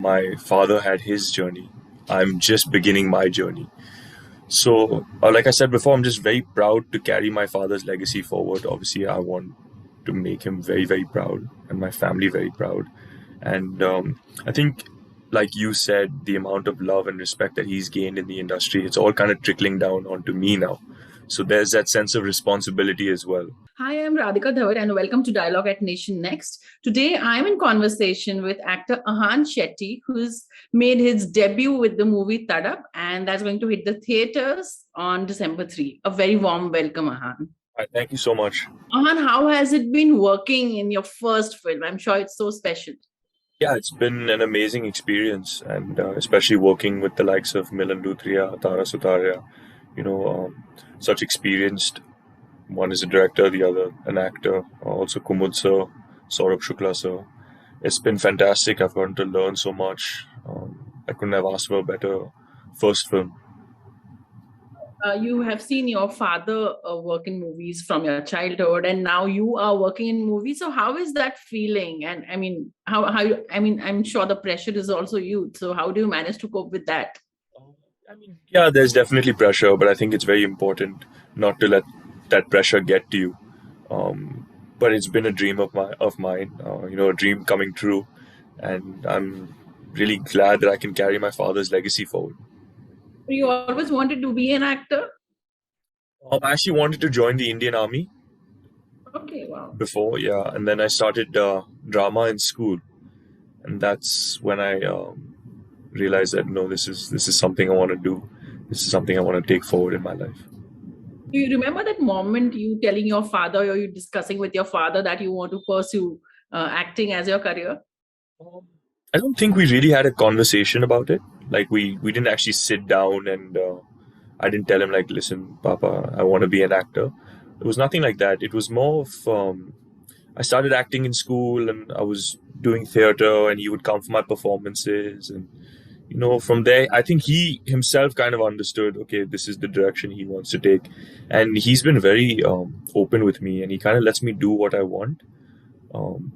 My father had his journey. I'm just beginning my journey. So, like I said before, I'm just very proud to carry my father's legacy forward. Obviously, I want to make him very, very proud and my family very proud. And I think, like you said, the amount of love and respect that he's gained in the industry, it's all kind of trickling down onto me now. So there's that sense of responsibility as well. Hi, I'm Radhika Dhawan and welcome to Dialogue at Nation Next. Today, I'm in conversation with actor Ahan Shetty, who's made his debut with the movie Tadap, and that's going to hit the theaters on December 3. A very warm welcome, Ahan. Thank you so much. Ahan, how has it been working in your first film? I'm sure it's so special. Yeah, it's been an amazing experience, and especially working with the likes of Milan Luthria, Tara Sutaria, such experienced. One is a director, the other an actor, also Kumud sir, Saurabh Shukla sir. It's been fantastic. I've gotten to learn so much. I couldn't have asked for a better first film. You have seen your father work in movies from your childhood, and now you are working in movies. So, how is that feeling? And I mean, I'm sure the pressure is also huge. So, how do you manage to cope with that? Yeah, there's definitely pressure, but I think it's very important not to let that pressure get to you. But it's been a dream of mine, a dream coming true, and I'm really glad that I can carry my father's legacy forward. You always wanted to be an actor? I actually wanted to join the Indian Army. Okay, wow. Before, yeah, and then I started drama in school, and that's when I realized that no, this is something I want to do. This is something I want to take forward in my life. Do you remember that moment you telling your father or you discussing with your father that you want to pursue acting as your career? I don't think we really had a conversation about it. Like we didn't actually sit down and I didn't tell him like, listen, Papa, I want to be an actor. It was nothing like that. It was more of I started acting in school and I was doing theater and he would come for my performances and from there I think he himself kind of understood, okay, this is the direction he wants to take, and he's been very open with me and he kind of lets me do what I want. um,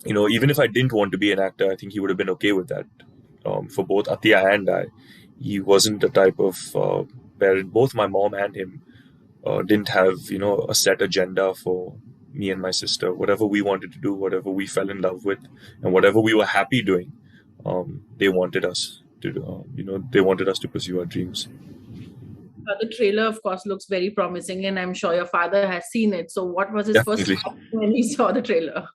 Even if I didn't want to be an actor, I think he would have been okay with that. For both Athiya and I, he wasn't the type of parent. Both my mom and him didn't have a set agenda for me and my sister. Whatever we wanted to do, whatever we fell in love with, and whatever we were happy doing, they wanted us to they wanted us to pursue our dreams. The trailer, of course, looks very promising, and I'm sure your father has seen it. So, what was his Definitely. first thought when he saw the trailer?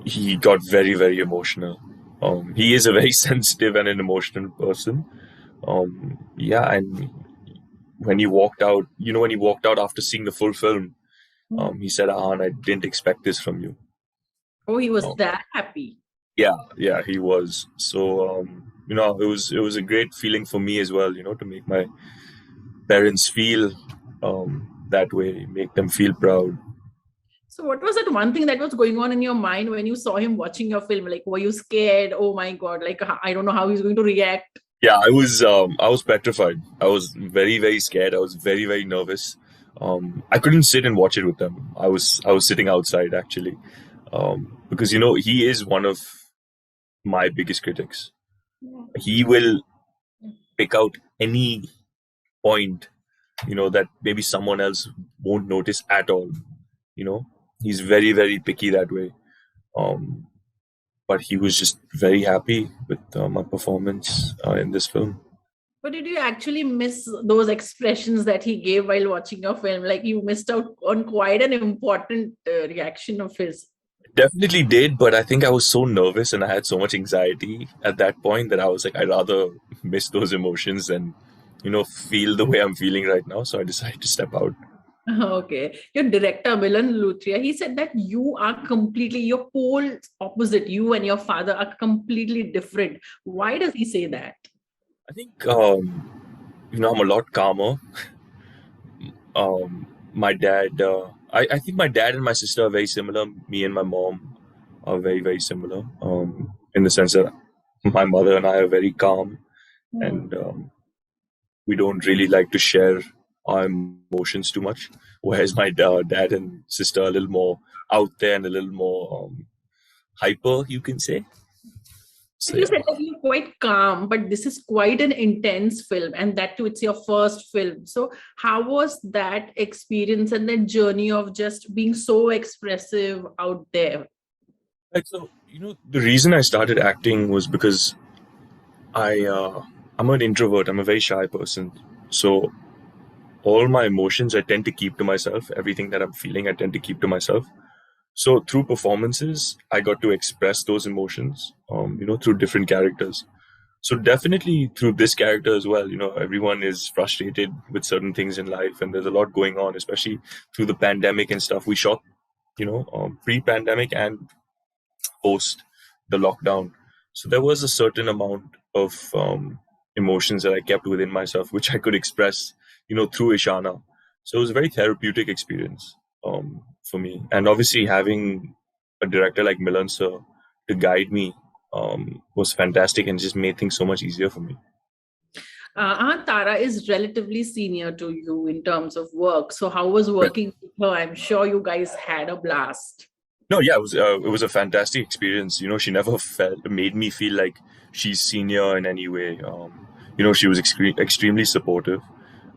He got very, very emotional. He is a very sensitive and an emotional person. Yeah, and when he walked out, after seeing the full film, he said, Ahan, I didn't expect this from you. Oh, he was that happy. Yeah, he was. So, it was a great feeling for me as well, to make my parents feel that way, make them feel proud. So, what was that one thing that was going on in your mind when you saw him watching your film? Like, were you scared? Oh my God! Like, I don't know how he's going to react. Yeah, I was petrified. I was very, very scared. I was very, very nervous. I couldn't sit and watch it with them. I was sitting outside actually, because he is one of my biggest critics. He will pick out any point, that maybe someone else won't notice at all. He's very, very picky that way. Um, but he was just very happy with my performance in this film. But did you actually miss those expressions that he gave while watching your film? Like, you missed out on quite an important reaction of his. Definitely did, but I think I was so nervous and I had so much anxiety at that point that I was like, I'd rather miss those emotions than, feel the way I'm feeling right now. So I decided to step out. Okay. Your director, Milan Luthria, he said that you are completely, your pole opposite. You and your father are completely different. Why does he say that? I think, I'm a lot calmer. My dad, I think my dad and my sister are very similar. Me and my mom are very, very similar, in the sense that my mother and I are very calm and we don't really like to share our emotions too much. Whereas my dad and sister are a little more out there and a little more hyper, you can say. So You yeah. said that you're quite calm, but this is quite an intense film, and that too, it's your first film. So, how was that experience and that journey of just being so expressive out there? Like, so, the reason I started acting was because I I'm an introvert. I'm a very shy person. So all my emotions I tend to keep to myself. Everything that I'm feeling, I tend to keep to myself. So through performances, I got to express those emotions, through different characters. So definitely through this character as well, everyone is frustrated with certain things in life, and there's a lot going on, especially through the pandemic and stuff. We shot, pre-pandemic and post the lockdown. So there was a certain amount of emotions that I kept within myself, which I could express, through Ishana. So it was a very therapeutic experience for me. And obviously, having a director like Milan sir to guide me was fantastic and just made things so much easier for me. Aunt Tara is relatively senior to you in terms of work. So, how was Right. working with her? I'm sure you guys had a blast. No, yeah, it was a fantastic experience. She never felt made me feel like she's senior in any way. She was extremely supportive.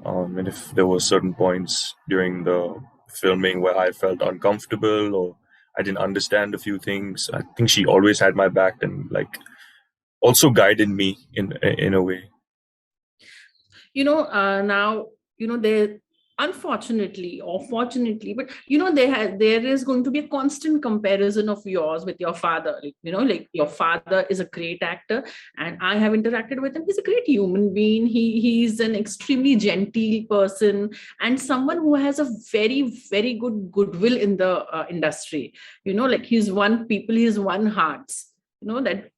And if there were certain points during the filming where I felt uncomfortable or I didn't understand a few things, I think she always had my back and like also guided me in a way. Now there, unfortunately or fortunately, but there is going to be a constant comparison of yours with your father. Like your father is a great actor, and I have interacted with him. He's a great human being. He's an extremely genteel person, and someone who has a very, very good goodwill in the industry. Like he's won hearts. That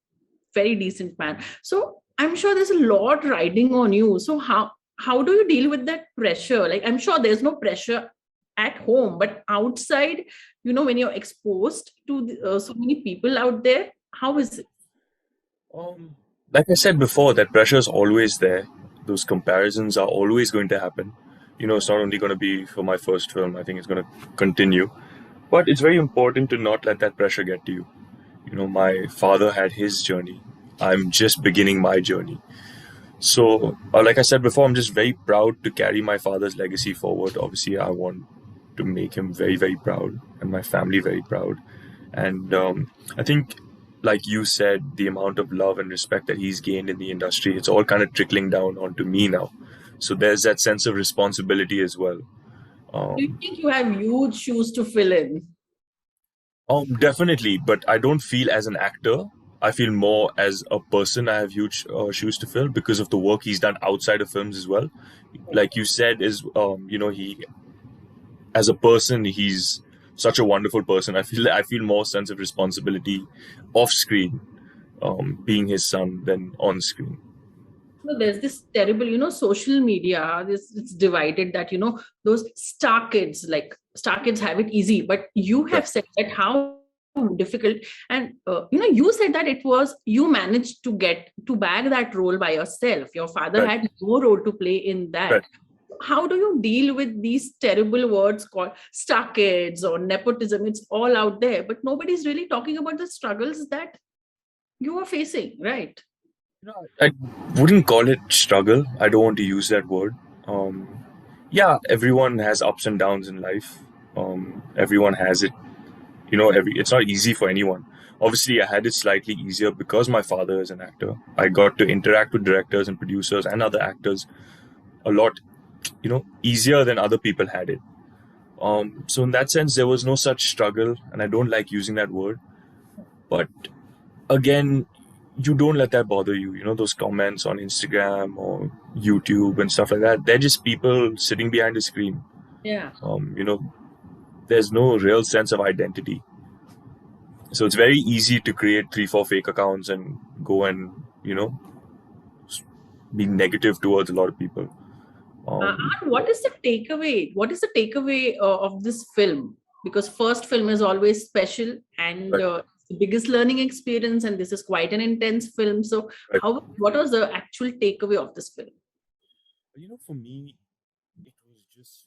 very decent man. So I'm sure there's a lot riding on you. So how do you deal with that pressure? Like I'm sure there's no pressure at home, but outside, when you're exposed to so many people out there, how is it? Um, like I said before, that pressure is always there. Those comparisons are always going to happen. It's not only going to be for my first film. I think it's going to continue. But it's very important to not let that pressure get to you. My father had his journey. I'm just beginning my journey. So, like I said before, I'm just very proud to carry my father's legacy forward. Obviously, I want to make him very, very proud and my family very proud. And I think, like you said, the amount of love and respect that he's gained in the industry, it's all kind of trickling down onto me now. So there's that sense of responsibility as well. Do you Um, think you have huge shoes to fill in? Definitely, but I don't feel as an actor. I feel more as a person. I have huge shoes to fill because of the work he's done outside of films as well. Like you said, is he as a person, he's such a wonderful person. I feel more sense of responsibility off screen, being his son than on screen. No, there's this terrible, social media. This it's divided that those star kids have it easy, but you Right, have said that how difficult, and you said that it was you managed to get to bag that role by yourself. Your father right, had no role to play in right. that. How do you deal with these terrible words called star kids or nepotism? It's all out there, but nobody's really talking about the struggles that you are facing, right? I wouldn't call it struggle. I don't want to use that word. Yeah, everyone has ups and downs in life. Everyone has it. Every it's not easy for anyone. Obviously, I had it slightly easier because my father is an actor. I got to interact with directors and producers and other actors a lot, easier than other people had it. So in that sense, there was no such struggle, and I don't like using that word. But again, you don't let that bother you. Those comments on Instagram or YouTube and stuff like that. They're just people sitting behind a screen. Yeah. Um, you know, there's no real sense of identity. So it's very easy to create 3, 4 fake accounts and go and be negative towards a lot of people. Um, And what is the takeaway? What is the takeaway of this film? Because first film is always special and but, the biggest learning experience, and this is quite an intense film. So, but what was the actual takeaway of this film? for me, it was just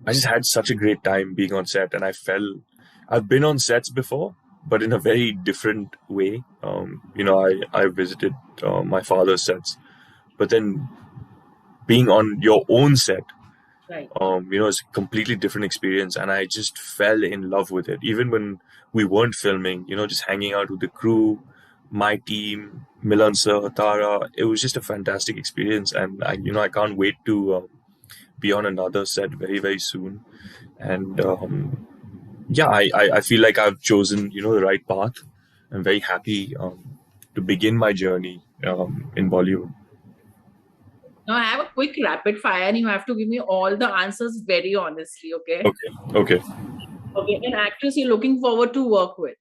I just had such a great time being on set, and I've been on sets before, but in a very different way. I visited my father's sets, but then being on your own set, Right. it's a completely different experience, and I just fell in love with it. Even when we weren't filming, just hanging out with the crew, my team, Milan sir, Tara, it was just a fantastic experience, and I can't wait to be on another set very, very soon. And yeah, I feel like I've chosen, the right path. I'm very happy to begin my journey in Bollywood. Now I have a quick rapid fire, and you have to give me all the answers very honestly. Okay. Okay, okay. Okay. An actress you're looking forward to work with.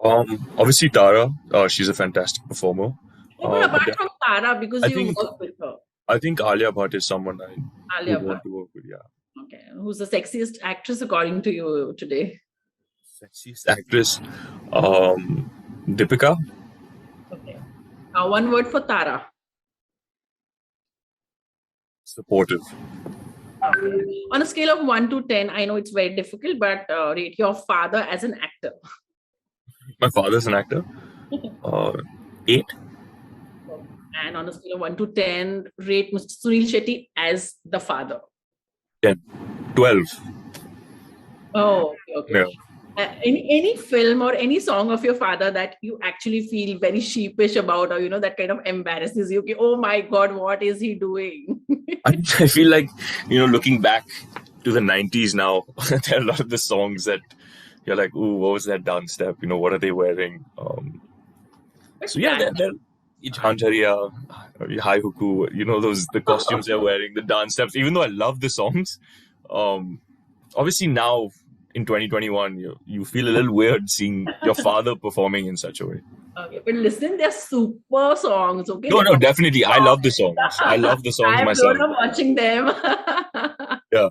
Obviously Tara, she's a fantastic performer. Oh, but But apart then from Tara, because I you think work with her, I think Alia Bhatt is someone I Alia would Bhatt. want to work with. Yeah. Okay. Who's the sexiest actress according to you today? Sexiest actress, Deepika. Okay. Now, one word for Tara. Supportive. On a scale of 1 to 10, I know it's very difficult, but rate your father as an actor. My father's an actor. 8. And on a scale of 1 to 10, rate Mr. Suniel Shetty as the father. 10. 12. Oh, okay. Yeah. Any film or any song of your father that you actually feel very sheepish about, or that kind of embarrasses you? Okay, oh my God, what is he doing? I feel like, looking back to the 90s now, there are a lot of the songs that you're like, ooh, what was that dance step? What are they wearing? So yeah, they're Ahan Shetty, Hi Huku, the costumes they're wearing, the dance steps. Even though I love the songs, obviously now in 2021, you feel a little weird seeing your father performing in such a way. Okay, but listen, they're super songs. Okay, No, definitely. I love the songs. I love the songs I've myself. grown up watching them. Yeah.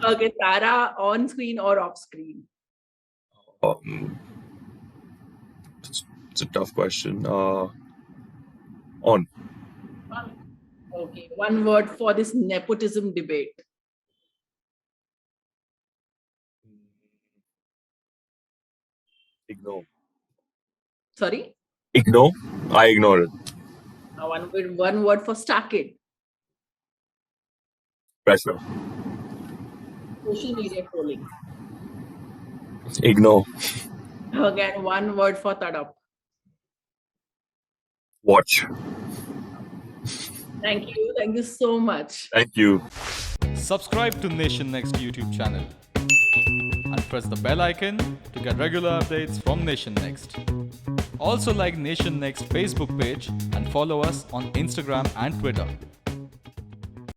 Okay, Tara, on screen or off screen? It's a tough question. On. Okay, one word for this nepotism debate. Ignore. Sorry? Ignore. I ignore it. One word for star kid. Pressure. Social media trolling. Ignore. Okay, and one word for Tadap. Watch. Thank you. Thank you so much. Thank you. Subscribe to Nation Next YouTube channel and press the bell icon to get regular updates from Nation Next. Also like Nation Next Facebook page and follow us on Instagram and Twitter.